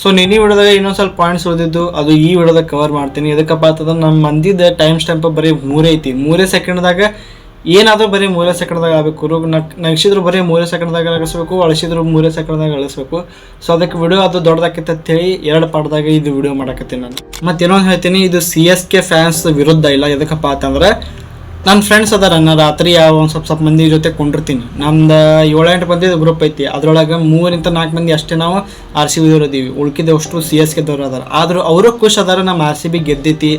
So ನಿನ್ನೆ ವಿಡಿಯೋದಾಗ ಇನ್ನೊಂದು ಸ್ವಲ್ಪ ಪಾಯಿಂಟ್ಸ್ ಉಳಿದಿದ್ದು ಅದು ಈ ವಿಡಿಯೋದಾಗ ಕವರ್ ಮಾಡ್ತೀನಿ. ಎದಕ್ಕಪ್ಪ ಅಂತಂದ್ರೆ ನಮ್ಮ ಮಂದಿದ ಟೈಮ್ ಸ್ಟ್ಯಾಂಪ್ ಬರೀ 3 ಐತಿ. 3 ಸೆಕೆಂಡ್ದಾಗ ಏನಾದರೂ ಬರೀ 3 ಸೆಕೆಂಡ್ದಾಗ ಆಗಬೇಕು. ನಗಿಸಿದ್ರು ಬರೀ 3 ಸೆಕೆಂಡ್ದಾಗ ಅಳಿಸ್ಬೇಕು, ಅಳಿಸಿದ್ರು 3 ಸೆಕೆಂಡ್ದಾಗ ಅಳಿಸ್ಬೇಕು. ಸೊ ಅದಕ್ಕೆ ವಿಡಿಯೋ ಅದು ದೊಡ್ಡದಾಕೈತೆ ಅಂತೇಳಿ 2 ಪಾರ್ಟ್ದಾಗ ಇದು ವಿಡಿಯೋ ಮಾಡಕತ್ತೀನಿ ನಾನು. ಮತ್ತು ಇನ್ನೊಂದು ಹೇಳ್ತೀನಿ, ಇದು CSK ಫ್ಯಾನ್ಸ್ ವಿರುದ್ಧ ಇಲ್ಲ. ಎದಕ್ಕಪ್ಪ ಅಂತಂದ್ರೆ ನನ್ನ ಫ್ರೆಂಡ್ಸ್ ಅದಾರ, ನಾನು ರಾತ್ರಿ ಒಂದು ಸ್ವಲ್ಪ ಮಂದಿ ಜೊತೆ ಕೊಂಡಿರ್ತೀನಿ. ನಮ್ದು 7-8 ಮಂದಿ ಗ್ರೂಪ್ ಐತಿ. ಅದ್ರೊಳಗೆ 3-4 ಮಂದಿ ಅಷ್ಟೇ ನಾವು RCB ಇದ್ದೀವಿ. ಉಳ್ಕಿದಷ್ಟು CSK ಅದಾರ. ಆದರೂ ಅವರು ಖುಷ್ ಅದಾರ, ನಮ್ಮ RCB ಗೆದ್ದೈತಿ,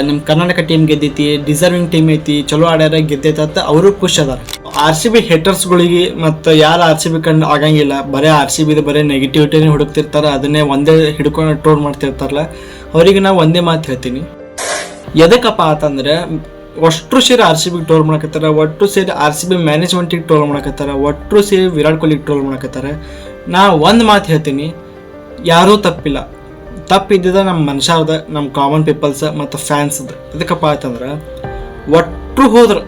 ನಮ್ಮ ಕರ್ನಾಟಕ ಟೀಮ್ ಗೆದ್ದೈತಿ, ಡಿಸರ್ವಿಂಗ್ ಟೀಮ್ ಐತಿ, ಚಲೋ ಆಡ್ಯಾರ, ಗೆದ್ದೈತೆ ಅಂತ ಅವರು ಖುಷ್ ಅದಾರ. RCB ಹೇಟರ್ಸ್ಗಳಿಗೆ ಮತ್ತು ಯಾರು RCB ಕಂಡು ಆಗಂಗಿಲ್ಲ, ಬರೀ RCB ಬರೀ ನೆಗೆಟಿವಿಟಿನೇ ಹುಡುಕ್ತಿರ್ತಾರೆ, ಅದನ್ನೇ ಒಂದೇ ಹಿಡ್ಕೊಂಡು ಟ್ರೋಲ್ ಮಾಡ್ತಿರ್ತಾರಲ್ಲ, ಅವರಿಗೆ ನಾವು ಒಂದೇ ಮಾತು ಹೇಳ್ತೀನಿ. ಎದಕ್ಕಪ್ಪ ಅಂತಂದ್ರೆ ಅಷ್ಟು ಸೇರಿ RCB ಟ್ರೋಲ್ ಮಾಡಕತ್ತಾರ, ಒಟ್ಟು ಸೇರಿ RCB ಮ್ಯಾನೇಜ್ಮೆಂಟಿಗೆ ಟ್ರೋಲ್ ಮಾಡಕತ್ತಾರ, ಒಟ್ಟು ಸೇರಿ ವಿರಾಟ್ ಕೊಹ್ಲಿಗೆ ಟ್ರೋಲ್ ಮಾಡಕತ್ತಾರ. ನಾ ಒಂದು ಮಾತು ಹೇಳ್ತೀನಿ, ಯಾರೂ ತಪ್ಪಿಲ್ಲ. ತಪ್ಪಿದ್ದ ನಮ್ಮ ಮನುಷ್ಯದ, ನಮ್ಮ ಕಾಮನ್ ಪೀಪಲ್ಸ್ ಮತ್ತು ಫ್ಯಾನ್ಸ್ದು. ಎದಕ್ಕಪ್ಪ ಅಂತಂದ್ರೆ ಒಟ್ಟು ಹೋದ್ರು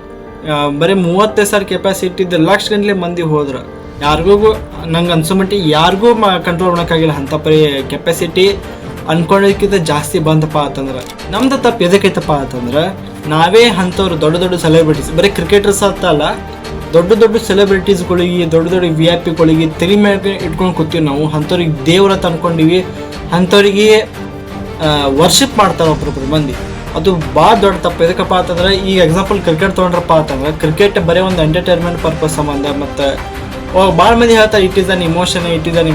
ಬರೀ 35,000 ಕೆಪಾಸಿಟಿ ಇದ್ದ ಲಕ್ಷ ಗಂಟ್ಲೆ ಮಂದಿ ಹೋದ್ರು. ಯಾರಿಗೂ ನಂಗೆ ಅನ್ಸೋ ಮಟ್ಟಿಗೆ ಯಾರಿಗೂ ಕಂಟ್ರೋಲ್ ಮಾಡೋಕ್ಕಾಗಿಲ್ಲ. ಅಂಥ ಪರಿ ಕೆಪಾಸಿಟಿ ಅನ್ಕೊಂಡಿದ್ದಕ್ಕಿಂತ ಜಾಸ್ತಿ ಬಂದಪ್ಪ ಅಂತಂದ್ರೆ ನಮ್ದು ತಪ್ಪು ಎದಕ್ಕೈತಪ್ಪ ಅಂತಂದ್ರೆ ನಾವೇ ಅಂಥವ್ರು ದೊಡ್ಡ ಸೆಲೆಬ್ರಿಟೀಸ್, ಬರೀ ಕ್ರಿಕೆಟರ್ಸ್ ಅಂತ ಅಲ್ಲ, ದೊಡ್ಡ ಸೆಲೆಬ್ರಿಟೀಸ್ಗಳಿಗೆ, ದೊಡ್ಡ VIP ತಲೆ ಮೇಲೆ ಇಟ್ಕೊಂಡು ಕೂತೀವಿ ನಾವು. ಅಂಥವ್ರಿಗೆ ದೇವ್ರ ಅಂತ ಅನ್ಕೊಂಡಿವಿ, ಅಂಥವ್ರಿಗೆ ವರ್ಷಿಪ್ ಮಾಡ್ತಾರೆ ಒಬ್ಬೊಬ್ಬರು ಮಂದಿ. ಅದು ಭಾಳ ದೊಡ್ಡ ತಪ್ಪು. ಎದಕ್ಕಪ್ಪ ಅಂತಂದ್ರೆ ಈಗ ಎಕ್ಸಾಂಪಲ್ ಕ್ರಿಕೆಟ್ ತೊಗೊಂಡ್ರಪ್ಪ ಅಂತಂದ್ರೆ ಕ್ರಿಕೆಟ್ ಬರೀ ಒಂದು ಎಂಟರ್ಟೈನ್ಮೆಂಟ್ ಪರ್ಪಸ್ ಸಂಬಂಧ. ಮತ್ತು ಭಾಳ ಮಂದಿ ಹೇಳ್ತಾರೆ ಇಟ್ ಈಸ್ ಅನ್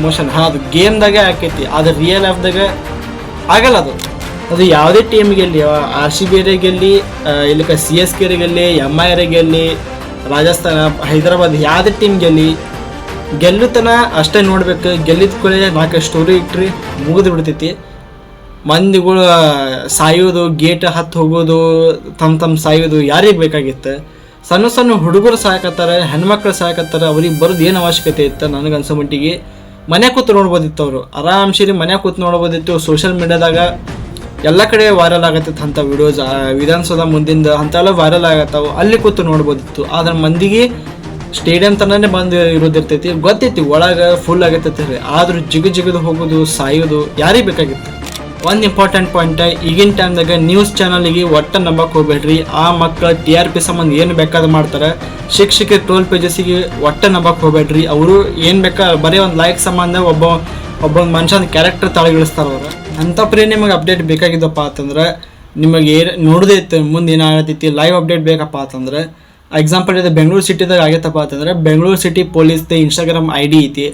ಇಮೋಷನ್. ಹಾಂ, ಅದು ಗೇಮ್ದಾಗೆ ಆಕೈತಿ, ಆದರೆ ರಿಯಲ್ ಲೈಫ್ದಾಗ ಆಗಲ್ಲ. ಅದು ಯಾವುದೇ ಟೀಮ್ ಗೆಲ್ಲಿ, RCB ಗೆಲ್ಲಿ, ಇಲ್ಲಕ CSK ಗೆಲ್ಲಿ, MI ಗೆಲ್ಲಿ, ರಾಜಸ್ಥಾನ, ಹೈದರಾಬಾದ್, ಯಾವುದೇ ಟೀಮ್ ಗೆಲ್ಲುತನ ಅಷ್ಟೇ ನೋಡ್ಬೇಕು. ಗೆಲ್ಲಿದ ಕೂಡ 4 ಸ್ಟೋರಿ ಇಟ್ರಿ ಮುಗಿದು ಬಿಡ್ತೈತಿ. ಮಂದಿಗಳು ಸಾಯೋದು, ಗೇಟ್ ಹತ್ತು ಹೋಗೋದು, ತಮ್ಮ ಸಾಯೋದು ಯಾರಿಗೆ ಬೇಕಾಗಿತ್ತು? ಸಣ್ಣ ಹುಡುಗರು ಸಾಕತ್ತಾರೆ, ಹೆಣ್ಮಕ್ಳು ಸಾಕತ್ತಾರೆ, ಅವ್ರಿಗೆ ಬರೋದು ಏನು ಅವಶ್ಯಕತೆ ಇತ್ತು? ನನಗನ್ಸೋ ಮಟ್ಟಿಗೆ ಮನೆ ಕೂತು ನೋಡ್ಬೋದಿತ್ತು. ಅವರು ಆರಾಮ್ಸರಿ ಮನೆ ಕೂತು ನೋಡ್ಬೋದಿತ್ತು. ಸೋಷಿಯಲ್ ಮೀಡಿಯಾದಾಗ ಎಲ್ಲ ಕಡೆ ವೈರಲ್ ಆಗತ್ತೈತೆ ಅಂಥ ವಿಡಿಯೋಸ್, ವಿಧಾನಸೌಧ ಮುಂದಿಂದ ಅಂತೆಲ್ಲ ವೈರಲ್ ಆಗತ್ತಾವೆ, ಅಲ್ಲಿ ಕೂತು ನೋಡ್ಬೋದಿತ್ತು. ಆದ್ರೆ ಮಂದಿಗೆ ಸ್ಟೇಡಿಯಂ ತನನೇ ಬಂದು ಇರೋದಿರ್ತೈತಿ, ಗೊತ್ತೈತಿ ಒಳಗೆ ಫುಲ್ ಆಗತ್ತೈತಿ. ಆದ್ರೂ ಜಿಗಿದು ಹೋಗೋದು, ಸಾಯೋದು ಯಾರಿಗೆ ಬೇಕಾಗಿತ್ತು? ಒಂದು ಇಂಪಾರ್ಟೆಂಟ್ ಪಾಯಿಂಟ್, ಈಗಿನ ಟೈಮ್ದಾಗ ನ್ಯೂಸ್ ಚಾನಲ್ಗೆ ಒಟ್ಟು ನಂಬಕ್ಕೆ ಹೋಗ್ಬೇಡ್ರಿ. ಆ ಮಕ್ಕಳು TRP ಸಂಬಂಧ ಏನು ಬೇಕಾದ್ರೆ ಮಾಡ್ತಾರೆ. ಶಿಕ್ಷಕರ ಟ್ರೋಲ್ ಪೇಜಸ್ಸಿಗೆ ಒಟ್ಟು ನಂಬಕ್ಕೆ ಹೋಗ್ಬೇಡ್ರಿ. ಅವರು ಏನು ಬರೀ ಒಂದು ಲೈಕ್ ಸಂಬಂಧ ಒಬ್ಬ ಮನುಷ್ಯನ ಕ್ಯಾರೆಕ್ಟರ್ ತಳಗಿಳಿಸ್ತಾರೆ ಅವರು. ಅಂಥ ಪರಿ ನಿಮಗೆ ಅಪ್ಡೇಟ್ ಬೇಕಾಗಿದ್ದಪ್ಪ ಅಂತಂದ್ರೆ, ನಿಮಗೆ ಏನು ನೋಡೋದೈತೆ ಮುಂದೆ ಏನಾಗತೈತಿ, ಲೈವ್ ಅಪ್ಡೇಟ್ ಬೇಕಪ್ಪ ಅಂತಂದ್ರೆ, ಎಕ್ಸಾಂಪಲ್ ಇದು ಬೆಂಗಳೂರು ಸಿಟಿದಾಗ ಆಗೈತಪ್ಪ ಅಂತಂದ್ರೆ, ಬೆಂಗಳೂರು ಸಿಟಿ ಪೊಲೀಸ್ದು Instagram ID ಐತಿ,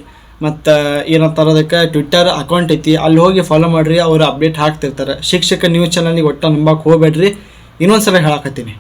ಮತ್ತು ಏನಂತಾರೆ ಅದಕ್ಕೆ ಟ್ವಿಟ್ಟರ್ ಅಕೌಂಟ್ ಐತಿ, ಅಲ್ಲಿ ಹೋಗಿ ಫಾಲೋ ಮಾಡಿರಿ. ಅವರು ಅಪ್ಡೇಟ್ ಹಾಕ್ತಿರ್ತಾರೆ. ಶಿಕ್ಷಕ ನ್ಯೂಸ್ ಚಾನಲ್ಗೆ ಒಟ್ಟು ನಂಬಕ್ಕೆ ಹೋಗ್ಬೇಡ್ರಿ. ಇನ್ನೊಂದು ಸಲ ಹೇಳಕತ್ತೀನಿ.